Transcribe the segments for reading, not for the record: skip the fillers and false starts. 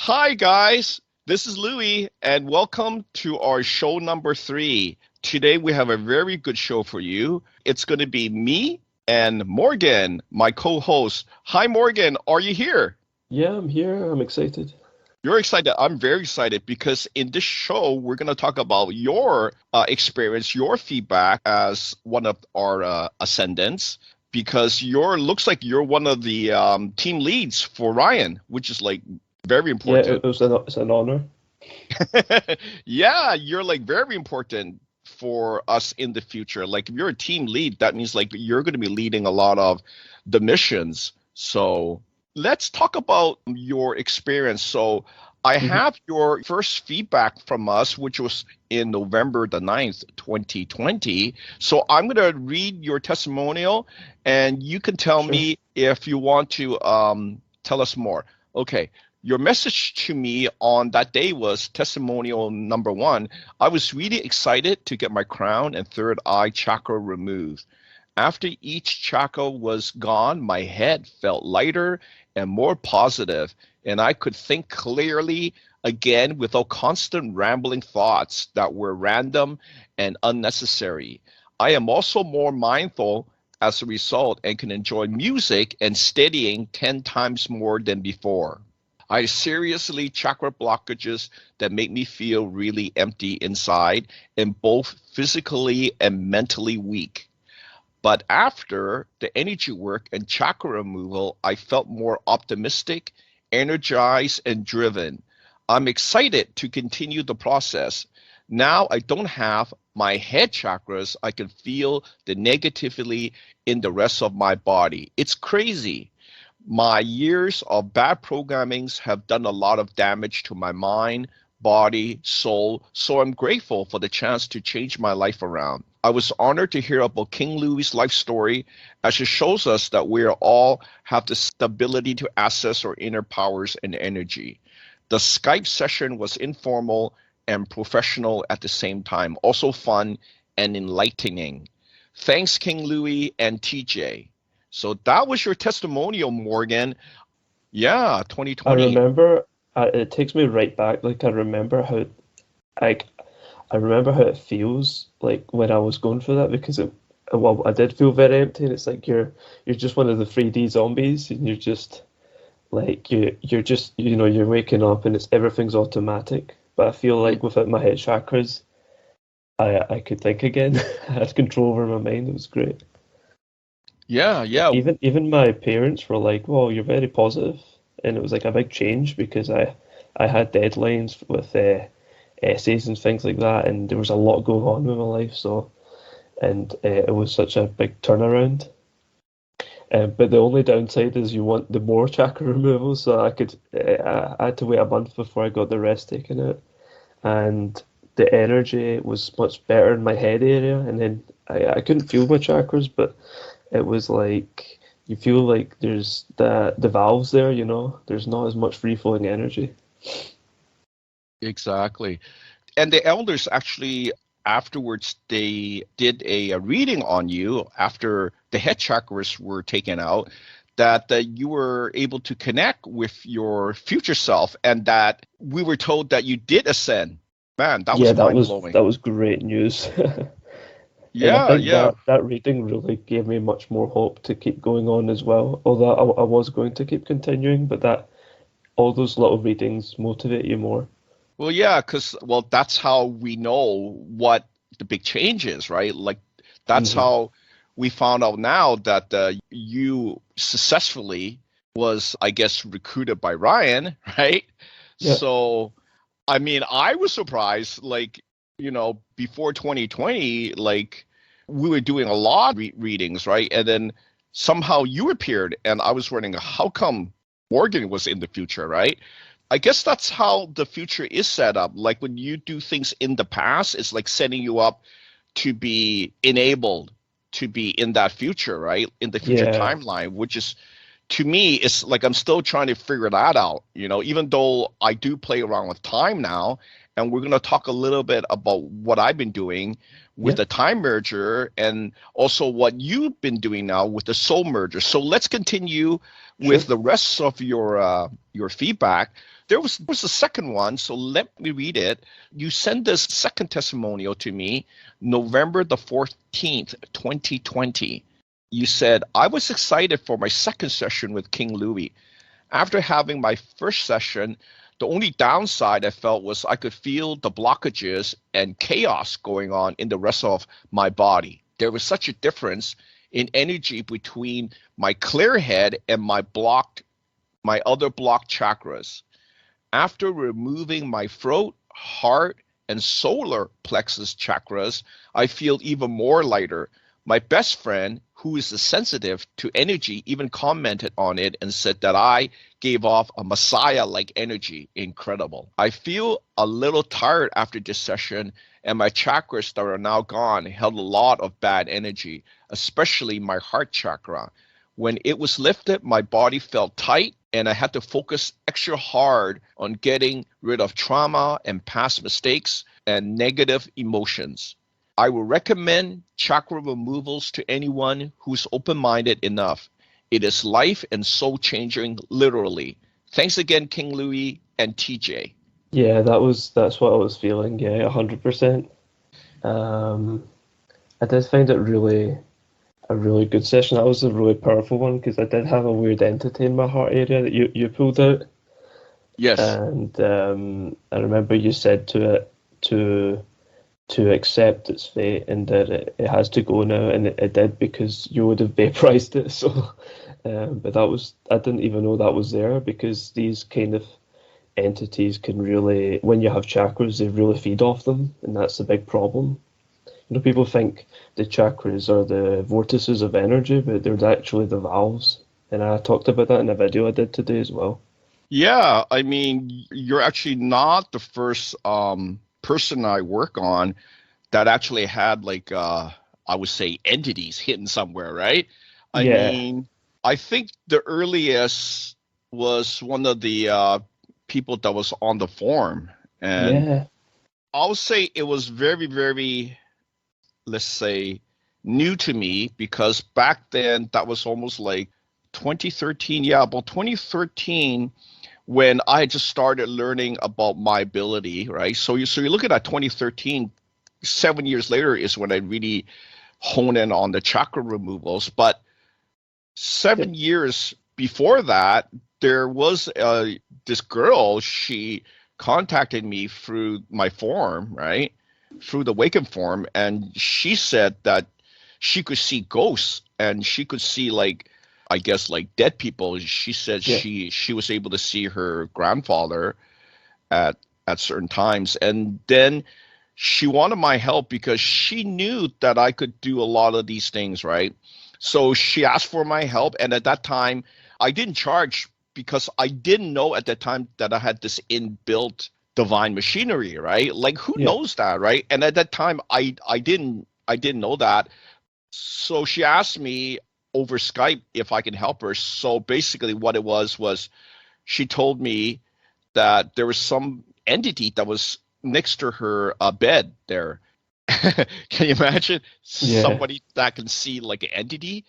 Hi, guys. This is Louis, and welcome to our show number 3. Today, we have a very good show for you. It's going to be me and Morgan, my co-host. Hi, Morgan. Are you here? Yeah, I'm here. I'm excited. You're excited. I'm very excited because in this show, we're going to talk about your experience, your feedback as one of our ascendants. Because looks like you're one of the team leads for Ryan, which is like very Yeah, important. it's an honor. Yeah, you're like very important for us in the future. Like if you're a team lead, that means like you're going to be leading a lot of the missions. So let's talk about your experience. So I hmm have your first feedback from us, which was in November the 9th, 2020. So I'm going to read your testimonial and you can tell Sure. me if you want to tell us more. Okay. Your message to me on that day was testimonial number 1. I was really excited to get my crown and third eye chakra removed. After each chakra was gone, my head felt lighter and more positive, and I could think clearly again without constant rambling thoughts that were random and unnecessary. I am also more mindful as a result and can enjoy music and studying 10 times more than before. I seriously chakra blockages that make me feel really empty inside and both physically and mentally weak. But after the energy work and chakra removal, I felt more optimistic, energized, and driven. I'm excited to continue the process. Now I don't have my head chakras, I can feel the negativity in the rest of my body. It's crazy. My years of bad programmings have done a lot of damage to my mind, body, soul, so I'm grateful for the chance to change my life around. I was honored to hear about King Louis' life story as it shows us that we all have the ability to access our inner powers and energy. The Skype session was informal and professional at the same time, also fun and enlightening. Thanks, King Louis and TJ. So that was your testimonial, Morgan. Yeah, I 2020. remember. It takes me right back. Like I, I remember how it feels like when I was going through that because well, I did feel very empty, and it's like you're just one of the 3D zombies, and you're just like you're just you're waking up and it's everything's automatic. But I feel Mm, like without my head chakras, I could think again. I had control over my mind. It was great. yeah, yeah, Even my parents were like, "Well, you're very positive," and it was like a big change because I had deadlines with essays and things like that, and there was a lot going on with my life. So and it was such a big turnaround. But the only downside is you want the more chakra removal, so I had to wait a month before I got the rest taken out, and the energy was much better in my head area, and then I couldn't feel my chakras, but it was like you feel like there's the valves there, there's not as much free flowing energy. exactly. And the elders actually afterwards they did a reading on you after the head chakras were taken out that you were able to connect with your future self and that we were told that you did ascend. Man, that Yeah, was that mind was blowing. that was great news. And I Yeah, think yeah. that reading really gave me much more hope to keep going on as well. Although I was going to keep continuing, but that all those little readings motivate you more. Well, yeah, because well, that's how we know what the big change is, right? Like that's hmm how we found out now that you successfully was, I guess, recruited by Ryan, right? Yeah. So, I mean, I was surprised, like, before 2020, like we were doing a lot of readings, right? And then somehow you appeared, and I was wondering, how come Morgan was in the future, right? I guess that's how the future is set up. Like when you do things in the past, it's like setting you up to be enabled to be in that future, right? In the future Yeah. timeline, which is to me, it's like I'm still trying to figure that out, even though I do play around with time now. And we're going to talk a little bit about what I've been doing with Yeah, the time merger and also what you've been doing now with the soul merger. So let's continue sure. with the rest of your feedback. There was a second one, so let me read it. You sent this second testimonial to me, November the 14th, 2020. You said, I was excited for my second session with King Louis. After having my first session, the only downside I felt was I could feel the blockages and chaos going on in the rest of my body. There was such a difference in energy between my clear head and my other blocked chakras. After removing my throat, heart, and solar plexus chakras, I feel even more lighter. My best friend, who is sensitive to energy, even commented on it and said that I gave off a messiah-like energy. Incredible. I feel a little tired after this session, and my chakras that are now gone held a lot of bad energy, especially my heart chakra. When it was lifted, my body felt tight, and I had to focus extra hard on getting rid of trauma and past mistakes and negative emotions. I will recommend chakra removals to anyone who's open-minded enough. It is life and soul changing, literally. Thanks again, King Louis and TJ. Yeah, that's what I was feeling. Yeah, 100%. Um, I did find it really a really good session. That was a really powerful one because I did have a weird entity in my heart area that you pulled out, Yes. and I remember you said to it to accept its fate and that it has to go now, and it did because you would have vaporized it. So, but I didn't even know that was there because these kind of entities can really, when you have chakras, they really feed off them, and that's the big problem. People think the chakras are the vortices of energy, but they're actually the valves. And I talked about that in a video I did today as well. Yeah, I mean, you're actually not the first person I work on that actually had like I would say entities hidden somewhere, right? I Yeah, mean, I think the earliest was one of the people that was on the forum, and yeah, I'll say it was very, very, let's say, new to me because back then that was almost like 2013. Yeah, about 2013 when I just started learning about my ability, right? So you look at that 2013, 7 years later is when I really hone in on the chakra removals. But yep, 7 years before that, there was this girl. She contacted me through my forum, right? Through the Waken forum, and she said that she could see ghosts and she could see like I guess like dead people. She said yeah, she was able to see her grandfather at at certain times, and then she wanted my help because she knew that I could do a lot of these things, right? So she asked for my help, and at that time, I didn't charge because I didn't know at that time that I had this inbuilt divine machinery, right? Like who yeah, knows that, right? And at that time, I didn't know that. So she asked me over Skype if I can help her. So basically, what it was she told me that there was some entity that was next to her bed there. Can you imagine yeah, somebody that can see like an entity?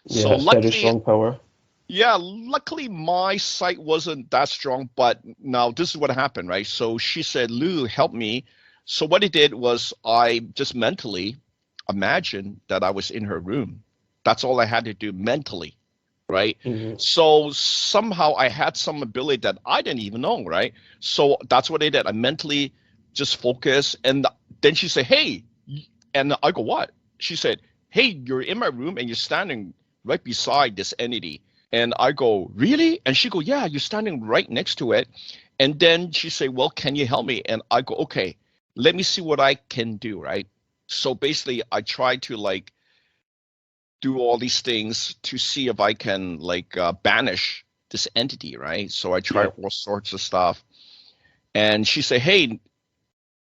So yeah. It's very luckily, strong power. yeah, luckily my sight wasn't that strong. But now this is what happened, right? So she said, Lou, help me. So what I did was I just mentally imagined that I was in her room. That's all I had to do mentally, right? Hmm. So somehow I had some ability that I didn't even know, right? So that's what I did. I mentally just focused, and then she said, "Hey," and I go, "What?" She said, "Hey, you're in my room and you're standing right beside this entity." And I go, "Really?" And she go, "Yeah, you're standing right next to it." And then she say, "Well, can you help me?" And I go, "Okay, let me see what I can do," right? So basically, I try to like do all these things to see if I can like banish this entity, right? So I tried Yeah, all sorts of stuff, and she said, "Hey,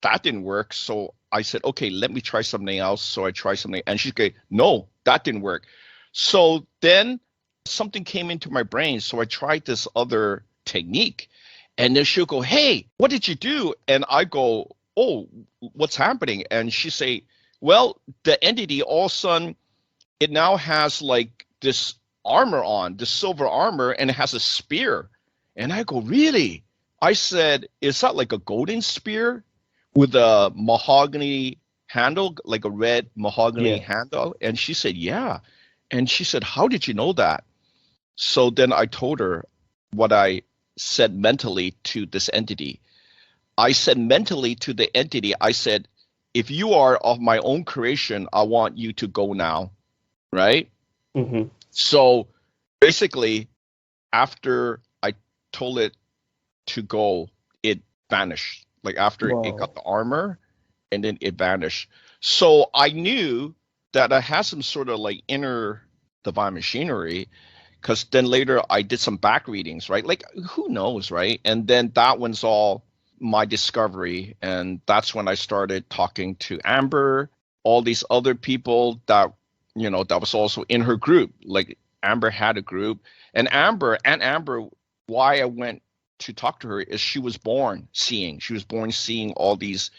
that didn't work." So I said, "Okay, let me try something else." So I tried something, and she said, "No, that didn't work." So then something came into my brain, so I tried this other technique, and then she'll go, "Hey, what did you do?" And I go, "Oh, what's happening?" And she say, Well, the entity, all of a sudden, it now has like this armor on, this silver armor, and it has a spear. And I go, really? I said, is that like a golden spear with a mahogany handle, like a red mahogany Yeah. handle? And she said, yeah. And she said, how did you know that? So then I told her what I said mentally to this entity. I said mentally to the entity, I said, if you are of my own creation, I want you to go now, right? Mm-hmm. So basically, after I told it to go, it vanished. Like after it got Wow. the armor, and then it vanished. So I knew that I had some sort of like inner divine machinery, because then later I did some back readings, right? Like who knows, right? And then that one's all my discovery, and that's when I started talking to Amber, all these other people that that was also in her group. Like Amber had a group, and Amber, why I went to talk to her is she was born seeing. She was born seeing all these,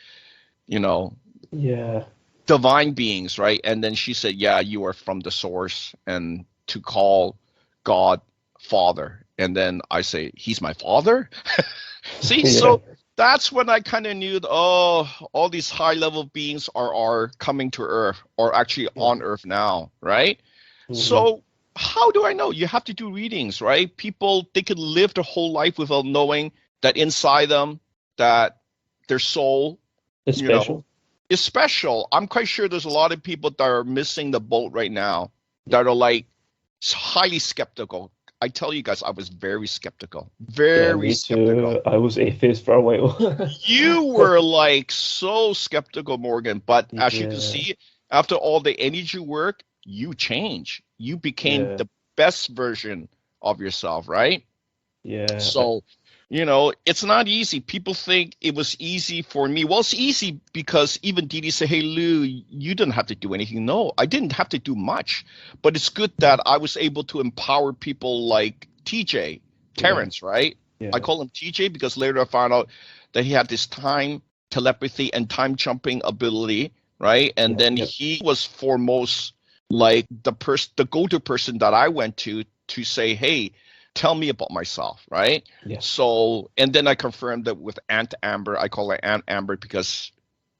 you know, Yeah. divine beings, right? And then she said, "Yeah, you are from the source," and to call God Father. And then I say, "He's my father." See, Yeah. so that's when I kind of knew, oh, all these high level beings are coming to Earth, or actually Yeah. on Earth now, right? Mm-hmm. So how do I know? You have to do readings, right? People, they could live their whole life without knowing that inside them, that their soul, It's you know, special. is special. I'm quite sure there's a lot of people that are missing the boat right now, that are like highly skeptical. I tell you guys, I was very skeptical, Yeah, very me skeptical. too. I was atheist for a while. You were like so skeptical, Morgan, but as you can Yeah. see, after all the energy work, you change. You became Yeah. the best version of yourself, right? Yeah. So, it's not easy. People think it was easy for me. Well, it's easy because even Dee Dee said, "Hey, Lou, you didn't have to do anything." No, I didn't have to do much, but it's good that I was able to empower people like TJ, Yeah. Terrence, right? I Yeah. call him TJ because later I found out that he had this time telepathy and time jumping ability, right? And Yeah. then Yep. he was foremost like the go-to person that I went to say, "Hey, tell me about myself," right? Yeah. So, and then I confirmed that with Aunt Amber. I call her Aunt Amber because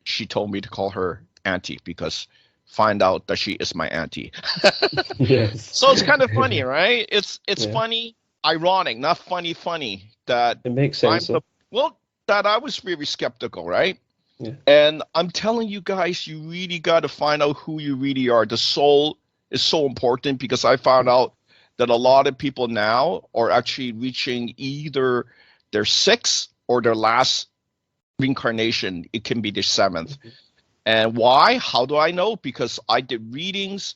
she told me to call her Auntie, because find out that she is my auntie. Yes. So it's kind of funny, right? It's Yeah. funny, ironic, not funny that It makes I'm sense the though. well, that I was very skeptical, right? Yeah. And I'm telling you guys, you really got to find out who you really are. The soul is so important, because I found out that a lot of people now are actually reaching either their sixth or their last reincarnation. It can be their seventh. Mhm. And why? How do I know? Because I did readings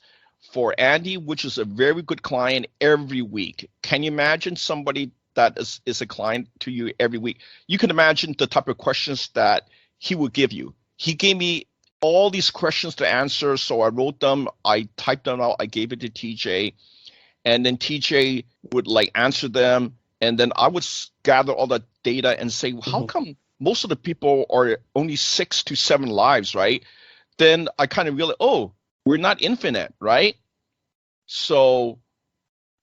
for Andy, which is a very good client, every week. Can you imagine somebody that is a client to you every week? You can imagine the type of questions that he would give you. He gave me all these questions to answer, so I wrote them, I typed them out, I gave it to TJ, and then TJ would like answer them, and then I would gather all the data and say, how Mhm. come most of the people are only 6 to 7 lives, right? Then I kind of realized, oh, we're not infinite, right? So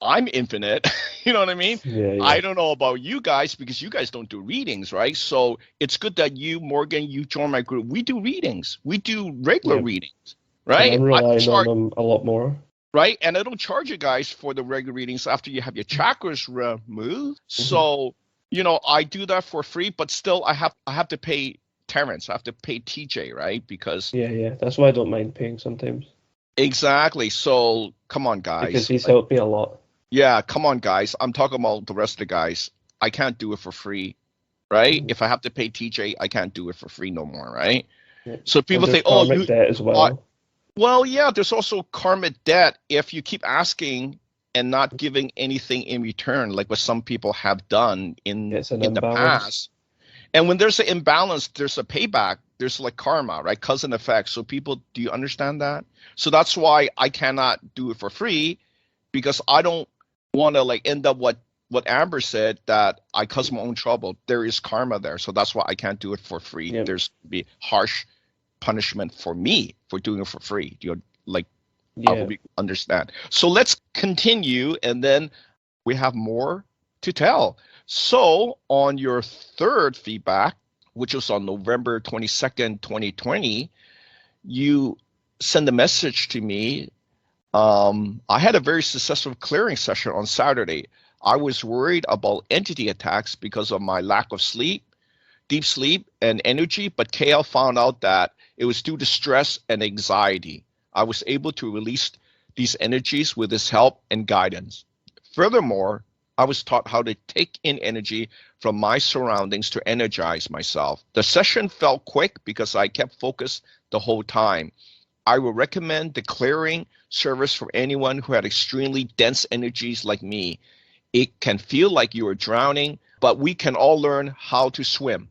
I'm infinite. You know what I mean? Yeah. I Yeah. don't know about you guys, because you guys don't do readings, right? So it's good that you, Morgan, you join my group. We do readings. We do regular Yeah. readings, And right? I'm I don't relying on charge, them a lot more. right? And I don't charge you guys for the regular readings after you have your chakras removed. Hmm. So, I do that for free, but still I have to pay Terrence. I have to pay TJ, right? Because Yeah. Yeah. That's why I don't mind paying sometimes exactly. So come on, because guys. he's Like, helped me a lot. yeah, come on, guys. I'm talking about the rest of the guys. I can't do it for free, right? Mhm. If I have to pay TJ, I can't do it for free no more, right? Yeah. So And people there's think, oh, karmic debt as well. well, yeah, there's also karmic debt if you keep asking and not giving anything in return, like what some people have done in It's an in the imbalance. past. And when there's an imbalance, there's a payback. There's like karma, right? Cause and effect. So people, do you understand that? So that's why I cannot do it for free, because I don't want to like end up what Amber said, that I cause my own trouble. There is karma there. So that's why I can't do it for free. Yeah. There's be harsh punishment for me for doing it for free. I Yeah. hope you understand. So let's continue, and then we have more to tell. So on your third feedback, which was on November 22nd, 2020, you send a message to me. I had a very successful clearing session on Saturday. I was worried about entity attacks because of my lack of sleep, deep sleep, and energy, but KL found out that it was due to stress and anxiety. I was able to release these energies with his help and guidance. Furthermore, I was taught how to take in energy from my surroundings to energize myself. The session felt quick because I kept focused the whole time. I would recommend the clearing service for anyone who had extremely dense energies like me. It can feel like you are drowning, but we can all learn how to swim.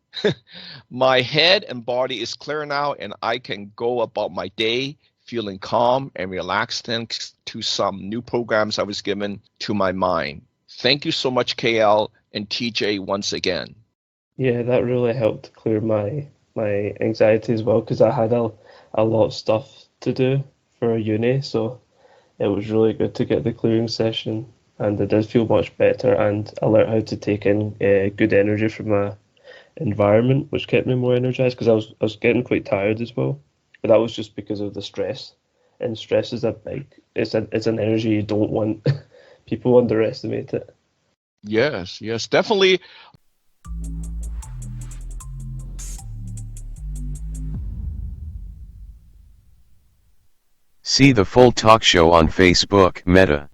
My head and body is clear now, and I can go about my day feeling calm and relaxed thanks to some new programs I was given to my mind. Thank you so much, KL and TJ, once again. Yeah, that really helped clear my anxiety as well because I had a lot of stuff to do for uni, so it was really good to get the clearing session, and I did feel much better, and I learned how to take in good energy from my environment, which kept me more energized because I was getting quite tired as well, but that was just because of the stress, and stress is it's an energy you don't want. People underestimate it. Yes, definitely. See the full talk show on Facebook, Meta.